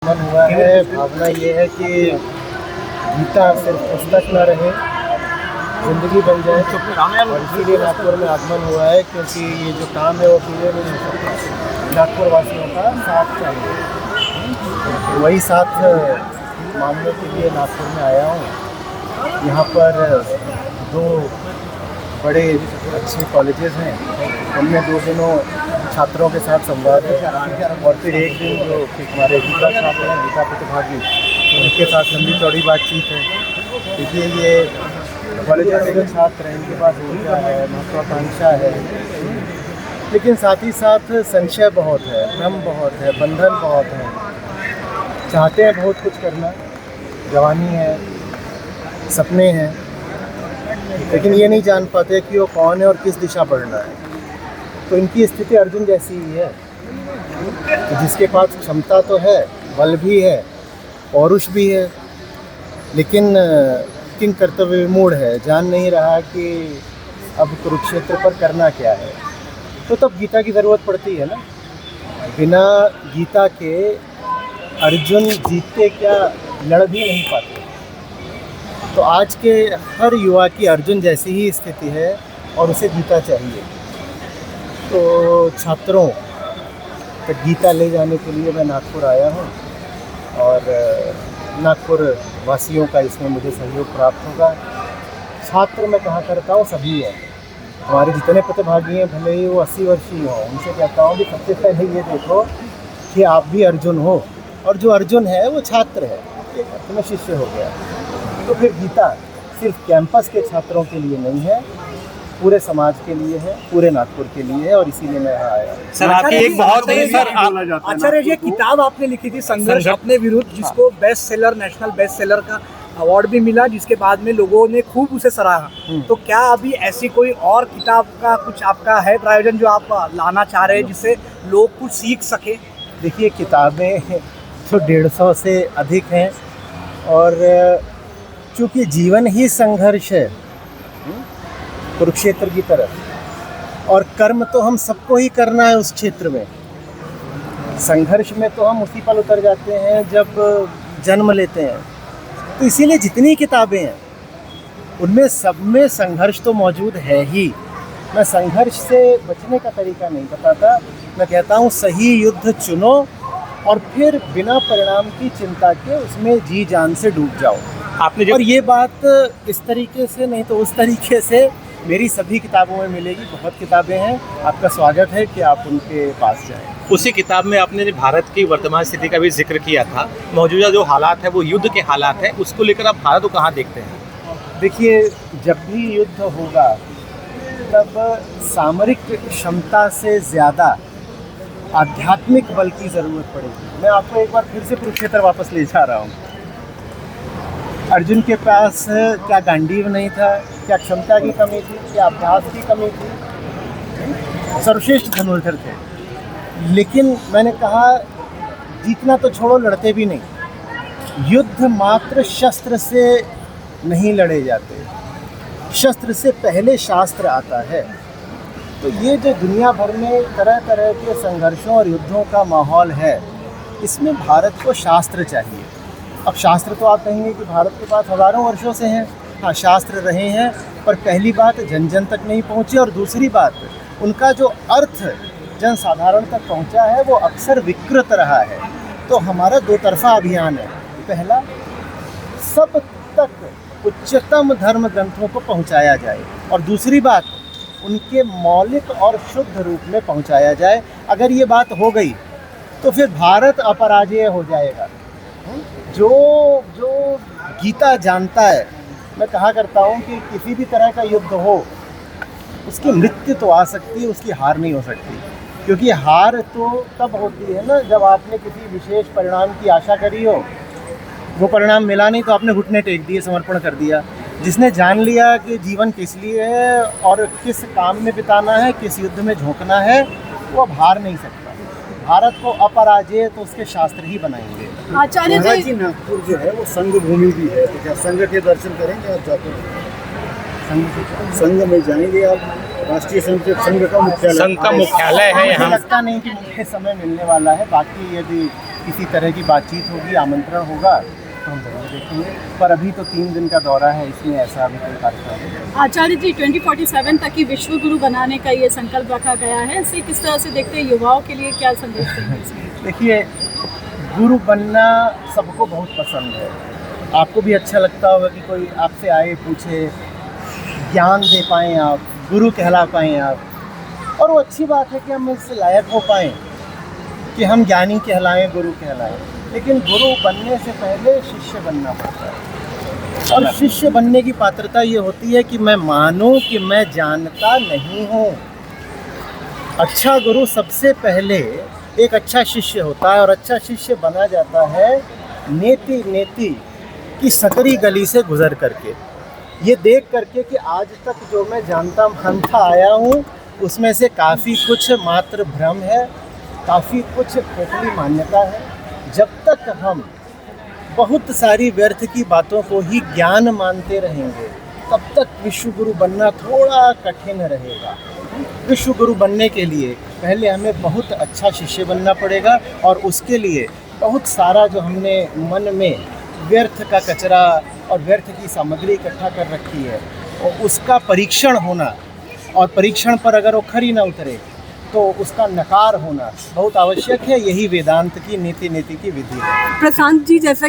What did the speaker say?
मन हुआ है। भावना ये है कि गीता सिर्फ पुस्तक न रहे, जिंदगी बन जाए। और इसीलिए नागपुर में आगमन हुआ है, क्योंकि ये जो काम है वो पूरे नहीं हो सकता। नागपुर वासियों का साथ चाहिए, वही साथ मांगने के लिए नागपुर में आया हूँ। यहाँ पर दो बड़े अच्छे कॉलेजेस हैं, उनमें 2 दिनों छात्रों के साथ संवाद है, और फिर एक दिन जो हमारे गीता छात्र हैं, गीता प्रतिभागी, उनके साथ लंबी चौड़ी बातचीत है। देखिए, ये कॉलेज के छात्र हैं, इनके पास ऊर्जा है, महत्वाकांक्षा है, लेकिन साथ ही साथ संशय बहुत है, भ्रम बहुत है, बंधन बहुत है। चाहते हैं बहुत कुछ करना, जवानी है, सपने हैं, लेकिन ये नहीं जान पाते कि वो कौन है और किस दिशा बढ़ना है। तो इनकी स्थिति अर्जुन जैसी ही है, तो जिसके पास क्षमता तो है, बल भी है, पौरुष भी है, लेकिन किंग कर्तव्य विमूढ़ है, जान नहीं रहा कि अब कुरुक्षेत्र पर करना क्या है। तो तब गीता की ज़रूरत पड़ती है ना। बिना गीता के अर्जुन जीतते क्या, लड़ भी नहीं पाते। तो आज के हर युवा की अर्जुन जैसी ही स्थिति है और उसे गीता चाहिए। तो छात्रों तक गीता ले जाने के लिए मैं नागपुर आया हूँ, और नागपुर वासियों का इसमें मुझे सहयोग प्राप्त होगा। छात्र मैं कहा करता हूँ सभी हैं, हमारे जितने प्रतिभागी हैं, भले ही वो 80 वर्षीय हों, उनसे कहता हूँ कि सबसे पहले ये देखो कि आप भी अर्जुन हो, और जो अर्जुन है वो छात्र है, एक अर्थ में शिष्य हो गया। तो फिर गीता सिर्फ कैंपस के छात्रों के लिए नहीं है, पूरे समाज के लिए है, पूरे नागपुर के लिए है, और इसीलिए मैं यहाँ आया। सर, आपकी एक बहुत ही आचार्य जी, किताब आपने लिखी थी संघर्ष अपने विरुद्ध, जिसको best seller, national best seller का अवार्ड भी मिला, जिसके बाद में लोगों ने खूब उसे सराहा। तो क्या अभी ऐसी कोई और किताब का कुछ आपका है प्रायोजन जो आप लाना चाह रहे हैं, जिससे लोग कुछ सीख सके? देखिए, किताबें तो 150 से अधिक हैं, और चूँकि जीवन ही संघर्ष है कुरुक्षेत्र की तरफ, और कर्म तो हम सबको ही करना है उस क्षेत्र में। संघर्ष में तो हम उसी पल उतर जाते हैं जब जन्म लेते हैं। तो इसीलिए जितनी किताबें हैं उनमें सब में संघर्ष तो मौजूद है ही। मैं संघर्ष से बचने का तरीका नहीं बताता, मैं कहता हूँ सही युद्ध चुनो, और फिर बिना परिणाम की चिंता के उसमें जी जान से डूब जाओ। आपने और ये बात इस तरीके से नहीं तो उस तरीके से मेरी सभी किताबों में मिलेगी। बहुत किताबें हैं, आपका स्वागत है कि आप उनके पास जाएं। उसी किताब में आपने भारत की वर्तमान स्थिति का भी जिक्र किया था। मौजूदा जो हालात है वो युद्ध के हालात है, उसको लेकर आप भारत को कहाँ देखते हैं? देखिए, जब भी युद्ध होगा तब सामरिक क्षमता से ज़्यादा आध्यात्मिक बल की ज़रूरत पड़ेगी। मैं आपको एक बार फिर से कुरुक्षेत्र वापस ले जा रहा हूँ। अर्जुन के पास क्या गांडीव नहीं था, क्या क्षमता की कमी थी, क्या अभ्यास की कमी थी? सर्वश्रेष्ठ धनुर्धर थे, लेकिन मैंने कहा जीतना तो छोड़ो, लड़ते भी नहीं। युद्ध मात्र शस्त्र से नहीं लड़े जाते, शस्त्र से पहले शास्त्र आता है। तो ये जो दुनिया भर में तरह तरह के संघर्षों और युद्धों का माहौल है, इसमें भारत को शास्त्र चाहिए। अब शास्त्र तो आप कहेंगे कि भारत के पास हज़ारों वर्षों से हैं। हाँ, शास्त्र रहे हैं, पर पहली बात जन जन तक नहीं पहुँचे, और दूसरी बात उनका जो अर्थ जन साधारण तक पहुँचा है वो अक्सर विकृत रहा है। तो हमारा 2 तरफा अभियान है। पहला, सब तक उच्चतम धर्म ग्रंथों को पहुँचाया जाए, और दूसरी बात उनके मौलिक और शुद्ध रूप में पहुँचाया जाए। अगर ये बात हो गई तो फिर भारत अपराजेय हो जाएगा। जो गीता जानता है, मैं कहा करता हूँ कि किसी भी तरह का युद्ध हो, उसकी मृत्यु तो आ सकती है, उसकी हार नहीं हो सकती। क्योंकि हार तो तब होती है ना जब आपने किसी विशेष परिणाम की आशा करी हो, वो परिणाम मिला नहीं तो आपने घुटने टेक दिए, समर्पण कर दिया। जिसने जान लिया कि जीवन किस लिए है और किस काम में बिताना है, किस युद्ध में झोंकना है, वो अब हार नहीं सकता। भारत को अपराजेय तो उसके शास्त्र ही बनाएंगे। आचार्य जी, नागपुर जो है वो संघ भूमि भी है, तो क्या संघ के दर्शन करेंगे आप? जाते हैं संघ में जाएंगे आप? राष्ट्रीय संघ का मुख्यालय, संघ का मुख्यालय है यहाँ। लगता नहीं कि मुझे समय मिलने वाला है। बाकी यदि किसी तरह की बातचीत होगी, आमंत्रण होगा तो हम जरूर देखेंगे। पर अभी तो 3 दिन का दौरा है, इसमें ऐसा अभी कोई कार्यक्रम नहीं है। आचार्य जी 2047 तक ही विश्व गुरु बनाने का ये संकल्प रखा गया है, इसे किस तरह से देखते हैं, युवाओं के लिए क्या संदेश देंगे इसमें? देखिए, गुरु बनना सबको बहुत पसंद है। आपको भी अच्छा लगता होगा कि कोई आपसे आए, पूछे, ज्ञान दे पाएँ आप, गुरु कहला पाएँ आप, और वो अच्छी बात है कि हम इससे लायक हो पाएँ कि हम ज्ञानी कहलाएं, गुरु कहलाएं। लेकिन गुरु बनने से पहले शिष्य बनना पड़ता है, और शिष्य बनने की पात्रता ये होती है कि मैं मानूं कि मैं जानता नहीं हूँ। अच्छा गुरु सबसे पहले एक अच्छा शिष्य होता है, और अच्छा शिष्य बना जाता है नेति नेति की सकरी गली से गुजर करके, ये देख करके कि आज तक जो मैं जानता मानता आया हूँ उसमें से काफ़ी कुछ मात्र भ्रम है, काफ़ी कुछ खोखली मान्यता है। जब तक हम बहुत सारी व्यर्थ की बातों को ही ज्ञान मानते रहेंगे, तब तक विश्व गुरु बनना थोड़ा कठिन रहेगा। विश्व गुरु बनने के लिए पहले हमें बहुत अच्छा शिष्य बनना पड़ेगा, और उसके लिए बहुत सारा जो हमने मन में व्यर्थ का कचरा और व्यर्थ की सामग्री इकट्ठा कर रखी है, और उसका परीक्षण होना, और परीक्षण पर अगर वो खरी ना उतरे तो उसका नकार होना बहुत आवश्यक है। यही वेदांत की नीति की विधि है। प्रशांत जी, जैसा